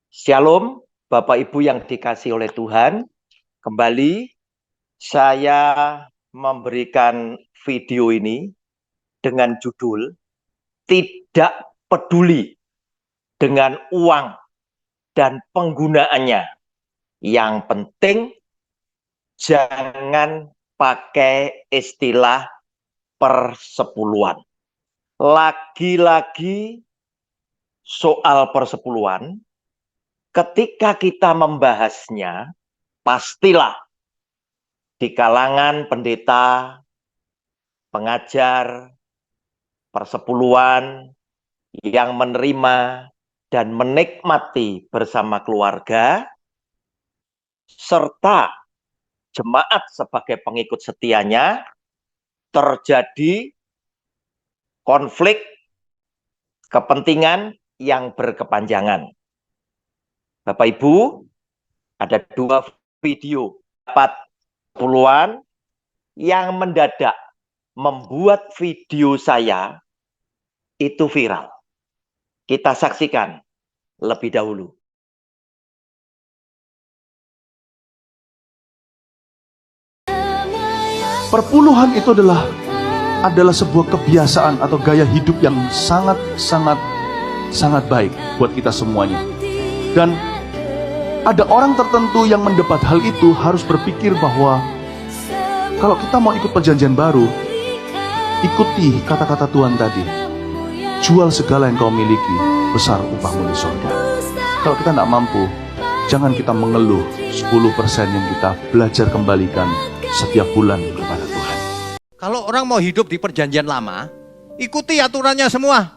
Shalom, Bapak Ibu yang dikasihi oleh Tuhan. Kembali saya memberikan video ini dengan judul "Tidak peduli dengan uang dan penggunaannya. Yang penting jangan pakai istilah persepuluhan." Lagi-lagi soal persepuluhan, ketika kita membahasnya, pastilah di kalangan pendeta, pengajar, persepuluhan yang menerima dan menikmati bersama keluarga, serta jemaat sebagai pengikut setianya, terjadi konflik kepentingan yang berkepanjangan. Bapak Ibu, ada 2 video dapat puluhan yang mendadak membuat video saya itu viral. Kita saksikan lebih dahulu. Perpuluhan itu adalah sebuah kebiasaan atau gaya hidup yang sangat baik buat kita semuanya. Dan ada orang tertentu yang mendapat hal itu harus berpikir bahwa kalau kita mau ikut perjanjian baru, ikuti kata-kata Tuhan tadi. Jual segala yang kau miliki, besar upahmu di surga. Kalau kita tidak mampu, jangan kita mengeluh 10% yang kita belajar kembalikan setiap bulan kepada Tuhan. Kalau orang mau hidup di perjanjian lama, ikuti aturannya semua.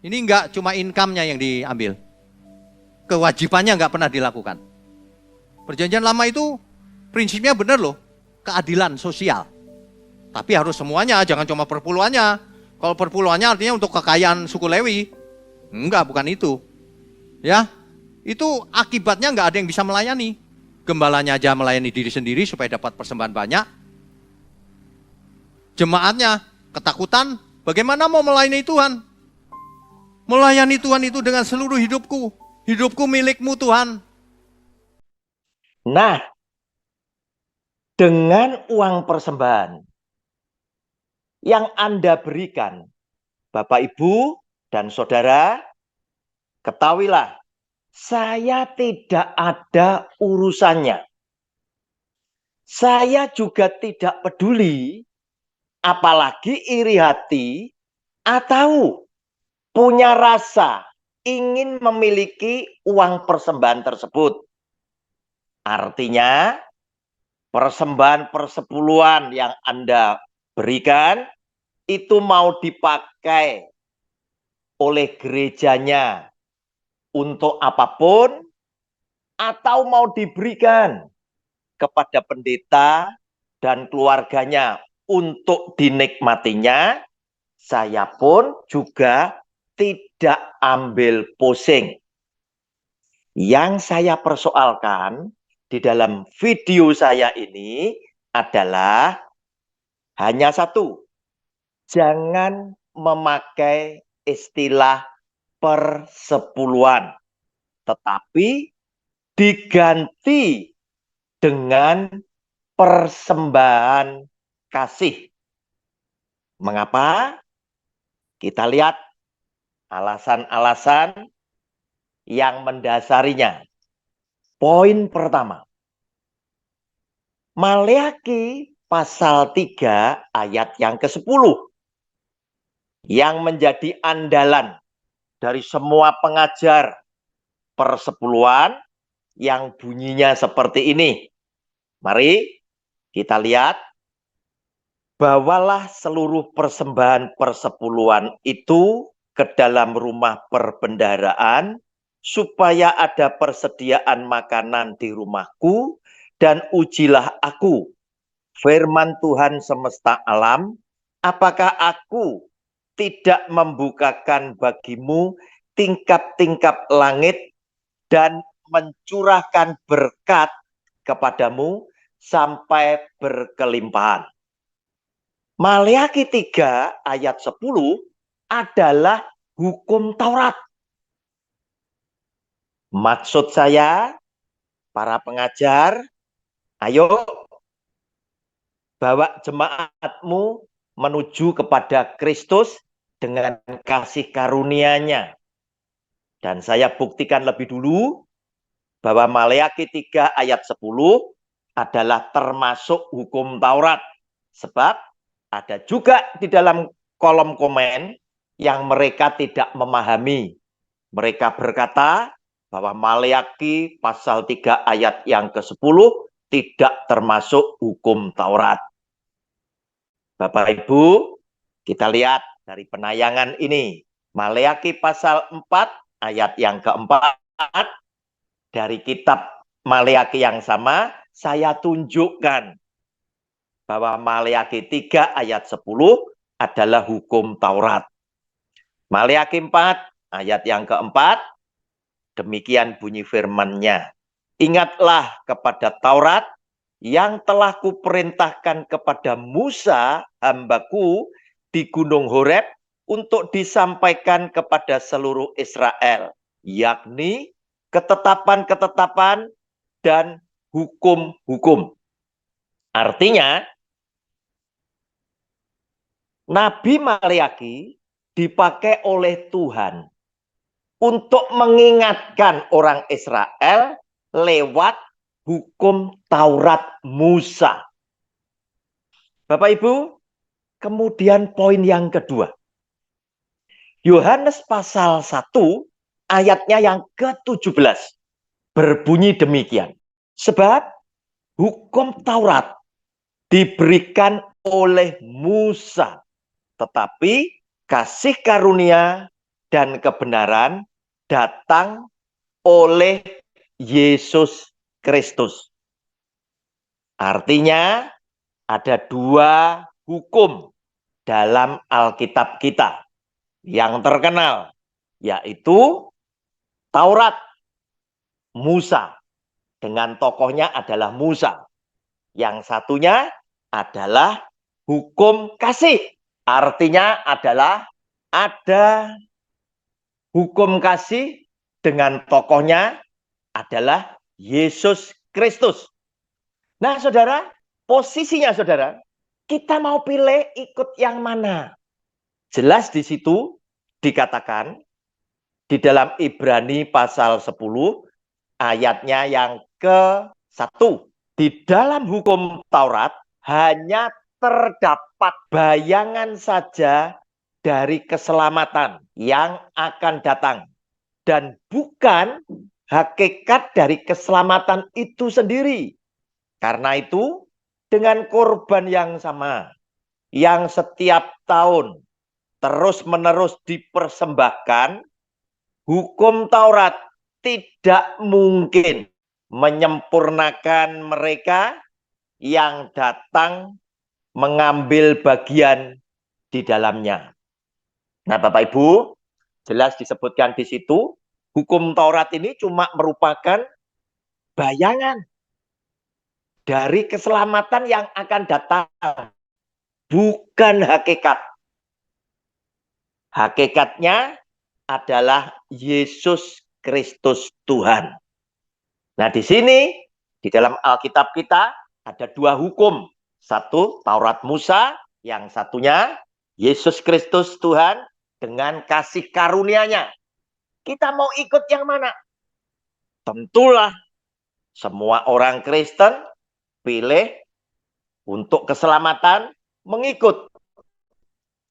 Ini enggak cuma income-nya yang diambil. Kewajibannya enggak pernah dilakukan. Perjanjian lama itu prinsipnya benar loh, keadilan sosial. Tapi harus semuanya, jangan cuma perpuluhannya. Kalau perpuluhannya artinya untuk kekayaan suku Lewi. Enggak, bukan itu. Ya, itu akibatnya enggak ada yang bisa melayani. Gembalanya aja melayani diri sendiri supaya dapat persembahan banyak. Jemaatnya ketakutan, bagaimana mau melayani Tuhan? Melayani Tuhan itu dengan seluruh hidupku. Hidupku milikmu Tuhan. Nah, dengan uang persembahan yang Anda berikan, Bapak Ibu dan Saudara, ketahuilah, saya tidak ada urusannya. Saya juga tidak peduli, apalagi iri hati atau punya rasa ingin memiliki uang persembahan tersebut. Artinya, persembahan persepuluhan yang Anda berikan itu mau dipakai oleh gerejanya untuk apapun, atau mau diberikan kepada pendeta dan keluarganya untuk dinikmatinya, saya pun juga tidak ambil pusing. Yang saya persoalkan di dalam video saya ini adalah hanya satu. Jangan memakai istilah persepuluhan, tetapi diganti dengan persembahan kasih. Mengapa? Kita lihat alasan-alasan yang mendasarinya. Poin pertama, Maleakhi pasal 3 ayat yang ke-10 yang menjadi andalan dari semua pengajar persepuluhan yang bunyinya seperti ini. Mari kita lihat. Bawalah seluruh persembahan persepuluhan itu ke dalam rumah perbendaharaan, supaya ada persediaan makanan di rumahku, dan ujilah aku, firman Tuhan semesta alam, apakah aku tidak membukakan bagimu tingkap-tingkap langit dan mencurahkan berkat kepadamu sampai berkelimpahan. Maleakhi 3 ayat 10 adalah hukum Taurat. Maksud saya, para pengajar, ayo bawa jemaatmu menuju kepada Kristus dengan kasih karunia-Nya. Dan saya buktikan lebih dulu bahwa Maleakhi 3 ayat 10 adalah termasuk hukum Taurat. Sebab ada juga di dalam kolom komen yang mereka tidak memahami. Mereka berkata bahwa Maleakhi pasal 3 ayat yang ke-10 tidak termasuk hukum Taurat. Bapak Ibu, kita lihat dari penayangan ini. Maleakhi pasal 4 ayat yang keempat, dari kitab Maleakhi yang sama, saya tunjukkan bahwa Maleakhi 3 ayat 10 adalah hukum Taurat. Maleakhi 4 ayat yang keempat, demikian bunyi firman-Nya. Ingatlah kepada Taurat yang telah kuperintahkan kepada Musa, hambaku, di Gunung Horeb untuk disampaikan kepada seluruh Israel, yakni ketetapan-ketetapan dan hukum-hukum. Artinya, Nabi Maleakhi dipakai oleh Tuhan untuk mengingatkan orang Israel lewat hukum Taurat Musa. Bapak Ibu, kemudian poin yang kedua. Yohanes pasal 1 ayatnya yang ke-17 berbunyi demikian. Sebab hukum Taurat diberikan oleh Musa, tetapi kasih karunia dan kebenaran datang oleh Yesus Kristus. Artinya ada dua hukum dalam Alkitab kita yang terkenal, yaitu Taurat Musa, dengan tokohnya adalah Musa. Yang satunya adalah hukum kasih. Artinya adalah ada hukum kasih dengan tokohnya adalah Yesus Kristus. Nah, saudara, posisinya saudara, kita mau pilih ikut yang mana? Jelas di situ dikatakan di dalam Ibrani pasal 10 ayatnya yang ke-1. Di dalam hukum Taurat hanya terdapat bayangan saja dari keselamatan yang akan datang, dan bukan hakikat dari keselamatan itu sendiri. Karena itu, dengan korban yang sama, yang setiap tahun terus-menerus dipersembahkan, hukum Taurat tidak mungkin menyempurnakan mereka yang datang mengambil bagian di dalamnya. Nah, Bapak Ibu, jelas disebutkan di situ, hukum Taurat ini cuma merupakan bayangan dari keselamatan yang akan datang, bukan hakikat. Hakikatnya adalah Yesus Kristus Tuhan. Nah, di sini, di dalam Alkitab kita, ada dua hukum. Satu, Taurat Musa, yang satunya Yesus Kristus Tuhan dengan kasih karunia-Nya. Kita mau ikut yang mana? Tentulah semua orang Kristen pilih untuk keselamatan mengikut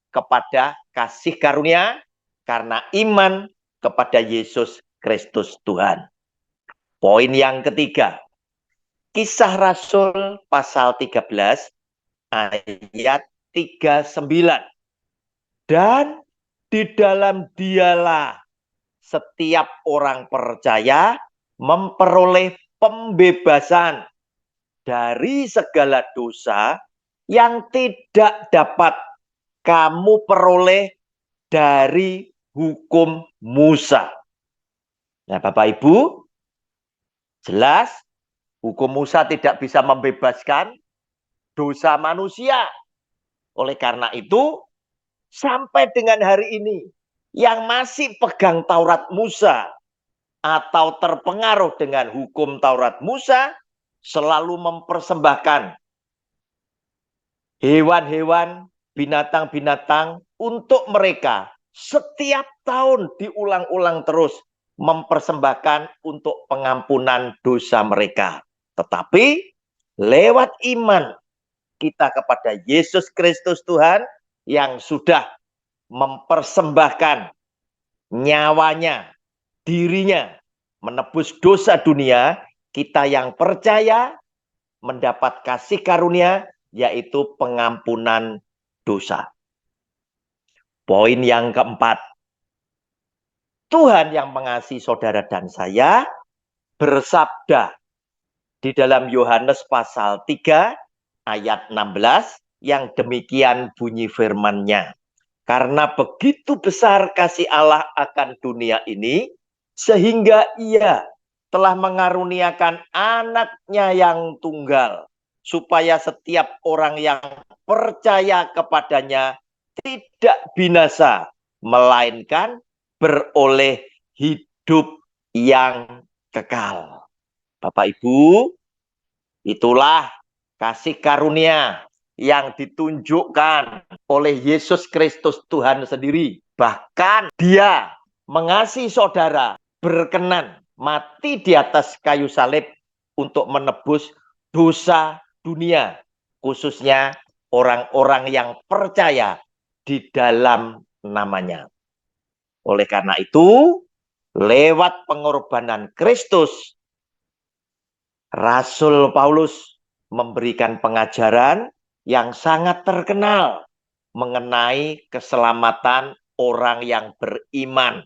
kepada kasih karunia karena iman kepada Yesus Kristus Tuhan. Poin yang ketiga, Kisah Rasul pasal 13 ayat 39. Dan di dalam Dialah setiap orang percaya memperoleh pembebasan dari segala dosa yang tidak dapat kamu peroleh dari hukum Musa. Nah, Bapak Ibu, jelas hukum Musa tidak bisa membebaskan dosa manusia. Oleh karena itu, sampai dengan hari ini, yang masih pegang Taurat Musa, atau terpengaruh dengan hukum Taurat Musa selalu mempersembahkan hewan-hewan, binatang-binatang untuk mereka setiap tahun diulang-ulang terus mempersembahkan untuk pengampunan dosa mereka. Tetapi lewat iman kita kepada Yesus Kristus Tuhan yang sudah mempersembahkan nyawanya, dirinya, menebus dosa dunia, kita yang percaya mendapat kasih karunia, yaitu pengampunan dosa. Poin yang keempat, Tuhan yang mengasihi saudara dan saya bersabda di dalam Yohanes pasal 3 ayat 16 yang demikian bunyi firman-Nya. Karena begitu besar kasih Allah akan dunia ini, sehingga Ia telah mengaruniakan anaknya yang tunggal, supaya setiap orang yang percaya kepadanya tidak binasa, melainkan beroleh hidup yang kekal. Bapak Ibu, itulah kasih karunia yang ditunjukkan oleh Yesus Kristus Tuhan sendiri. Bahkan Dia mengasihi saudara, berkenan mati di atas kayu salib untuk menebus dosa dunia, khususnya orang-orang yang percaya di dalam namanya. Oleh karena itu, lewat pengorbanan Kristus, Rasul Paulus memberikan pengajaran yang sangat terkenal mengenai keselamatan orang yang beriman,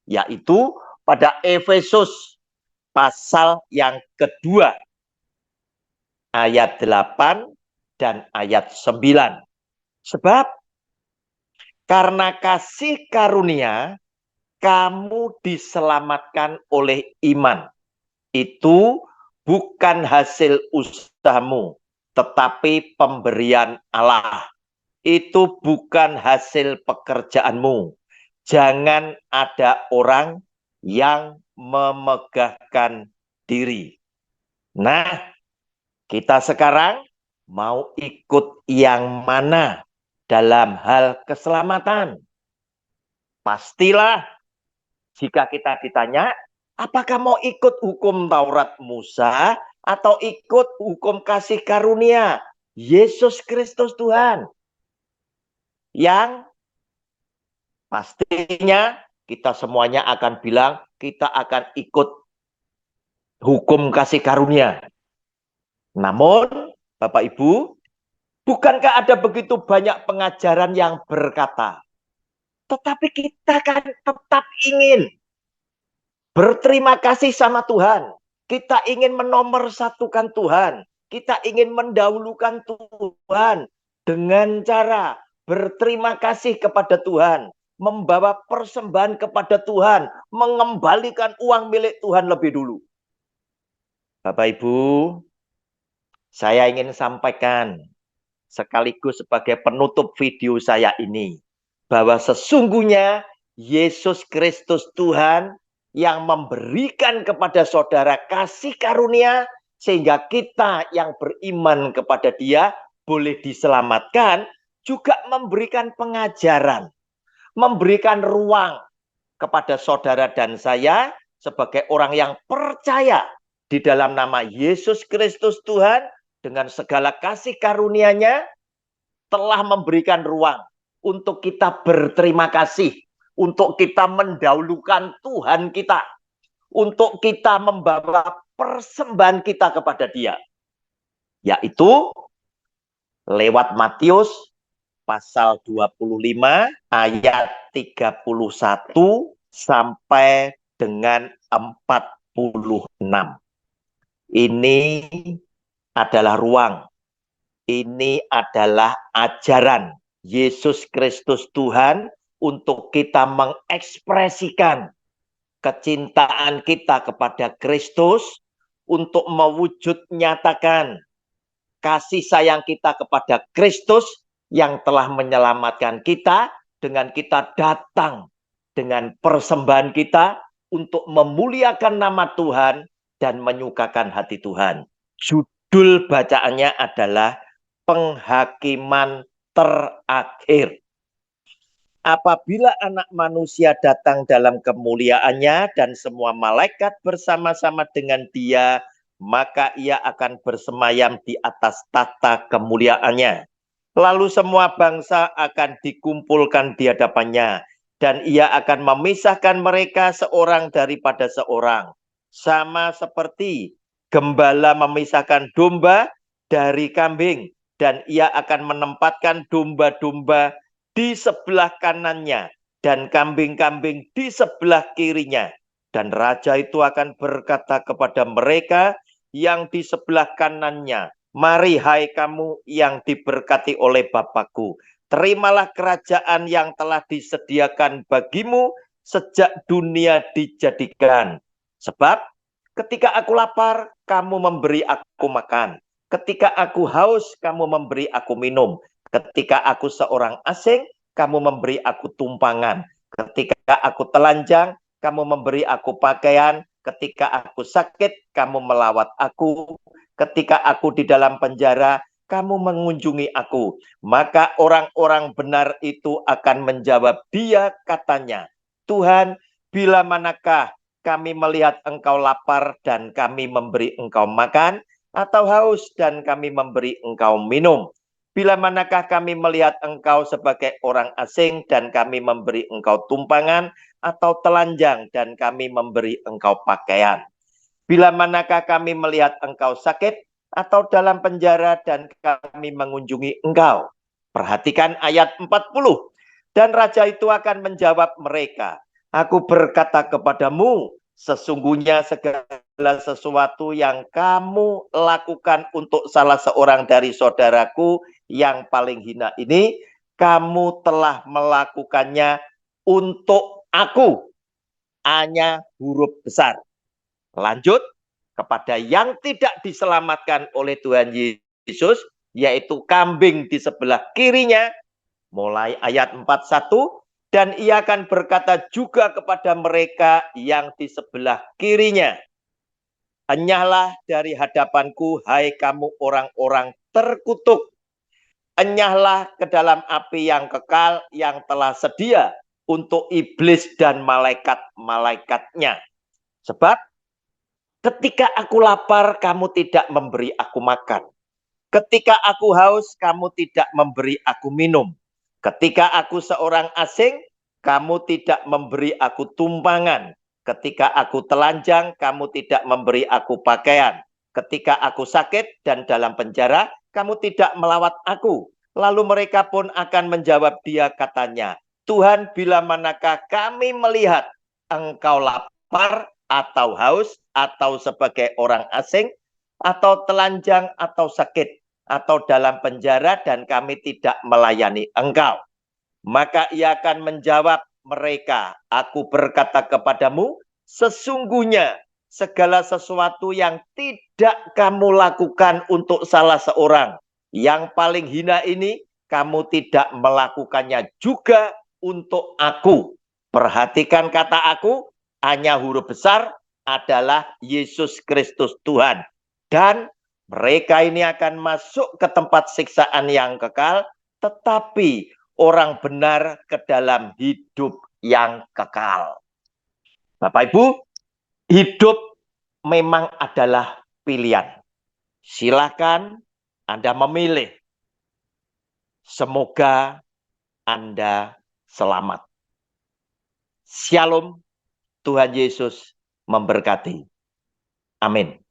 yaitu pada Efesus pasal yang kedua, ayat 8 dan ayat 9. Sebab karena kasih karunia, kamu diselamatkan oleh iman. Itu bukan hasil usahamu, tetapi pemberian Allah. Itu bukan hasil pekerjaanmu. Jangan ada orang yang memegahkan diri. Nah, kita sekarang mau ikut yang mana dalam hal keselamatan? Pastilah jika kita ditanya, apakah mau ikut hukum Taurat Musa atau ikut hukum kasih karunia Yesus Kristus Tuhan? Yang pastinya kita semuanya akan bilang kita akan ikut hukum kasih karunia. Namun, Bapak Ibu, bukankah ada begitu banyak pengajaran yang berkata, tetapi kita kan tetap ingin berterima kasih sama Tuhan. Kita ingin menomorsatukan Tuhan. Kita ingin mendahulukan Tuhan dengan cara berterima kasih kepada Tuhan, membawa persembahan kepada Tuhan, mengembalikan uang milik Tuhan lebih dulu. Bapak Ibu, saya ingin sampaikan sekaligus sebagai penutup video saya ini, bahwa sesungguhnya Yesus Kristus Tuhan yang memberikan kepada saudara kasih karunia, sehingga kita yang beriman kepada Dia boleh diselamatkan, juga memberikan pengajaran, memberikan ruang kepada saudara dan saya sebagai orang yang percaya di dalam nama Yesus Kristus Tuhan, dengan segala kasih karunia-Nya telah memberikan ruang untuk kita berterima kasih, untuk kita mendahulukan Tuhan kita, untuk kita membawa persembahan kita kepada Dia, yaitu lewat Matius pasal 25 ayat 31 sampai dengan 46. Ini adalah ruang, ini adalah ajaran Yesus Kristus Tuhan untuk kita mengekspresikan kecintaan kita kepada Kristus, untuk mewujud nyatakan kasih sayang kita kepada Kristus yang telah menyelamatkan kita, dengan kita datang dengan persembahan kita untuk memuliakan nama Tuhan dan menyukakan hati Tuhan. Judul bacaannya adalah Penghakiman Terakhir. Apabila anak manusia datang dalam kemuliaannya dan semua malaikat bersama-sama dengan dia, maka ia akan bersemayam di atas tahta kemuliaannya. Lalu semua bangsa akan dikumpulkan di hadapannya, dan ia akan memisahkan mereka seorang daripada seorang. Sama seperti gembala memisahkan domba dari kambing, dan ia akan menempatkan domba-domba di sebelah kanannya dan kambing-kambing di sebelah kirinya. Dan raja itu akan berkata kepada mereka yang di sebelah kanannya, mari hai kamu yang diberkati oleh Bapakku, terimalah kerajaan yang telah disediakan bagimu sejak dunia dijadikan. Sebab ketika aku lapar, kamu memberi aku makan. Ketika aku haus, kamu memberi aku minum. Ketika aku seorang asing, kamu memberi aku tumpangan. Ketika aku telanjang, kamu memberi aku pakaian. Ketika aku sakit, kamu melawat aku. Ketika aku di dalam penjara, kamu mengunjungi aku. Maka orang-orang benar itu akan menjawab dia, katanya, Tuhan, bila manakah kami melihat engkau lapar dan kami memberi engkau makan, atau haus dan kami memberi engkau minum? Bila manakah kami melihat engkau sebagai orang asing dan kami memberi engkau tumpangan, atau telanjang dan kami memberi engkau pakaian? Bila manakah kami melihat engkau sakit atau dalam penjara dan kami mengunjungi engkau? Perhatikan ayat 40. Dan raja itu akan menjawab mereka, aku berkata kepadamu, sesungguhnya segala sesuatu yang kamu lakukan untuk salah seorang dari saudaraku yang paling hina ini, kamu telah melakukannya untuk aku. Hanya huruf besar. Lanjut kepada yang tidak diselamatkan oleh Tuhan Yesus, yaitu kambing di sebelah kirinya, mulai ayat 41. Dan ia akan berkata juga kepada mereka yang di sebelah kirinya, enyahlah dari hadapanku, hai kamu orang-orang terkutuk. Enyahlah ke dalam api yang kekal yang telah sedia untuk iblis dan malaikat-malaikatnya. Sebab ketika aku lapar, kamu tidak memberi aku makan. Ketika aku haus, kamu tidak memberi aku minum. Ketika aku seorang asing, kamu tidak memberi aku tumpangan. Ketika aku telanjang, kamu tidak memberi aku pakaian. Ketika aku sakit dan dalam penjara, kamu tidak melawat aku. Lalu mereka pun akan menjawab dia, katanya, Tuhan, bila manakah kami melihat engkau lapar atau haus, atau sebagai orang asing, atau telanjang, atau sakit, atau dalam penjara, dan kami tidak melayani engkau? Maka ia akan menjawab mereka, aku berkata kepadamu, sesungguhnya segala sesuatu yang tidak kamu lakukan untuk salah seorang yang paling hina ini, kamu tidak melakukannya juga untuk aku. Perhatikan kata aku, hanya huruf besar, adalah Yesus Kristus Tuhan. Dan mereka ini akan masuk ke tempat siksaan yang kekal, tetapi orang benar ke dalam hidup yang kekal. Bapak Ibu, hidup memang adalah pilihan. Silakan Anda memilih. Semoga Anda selamat. Shalom, Tuhan Yesus memberkati. Amin.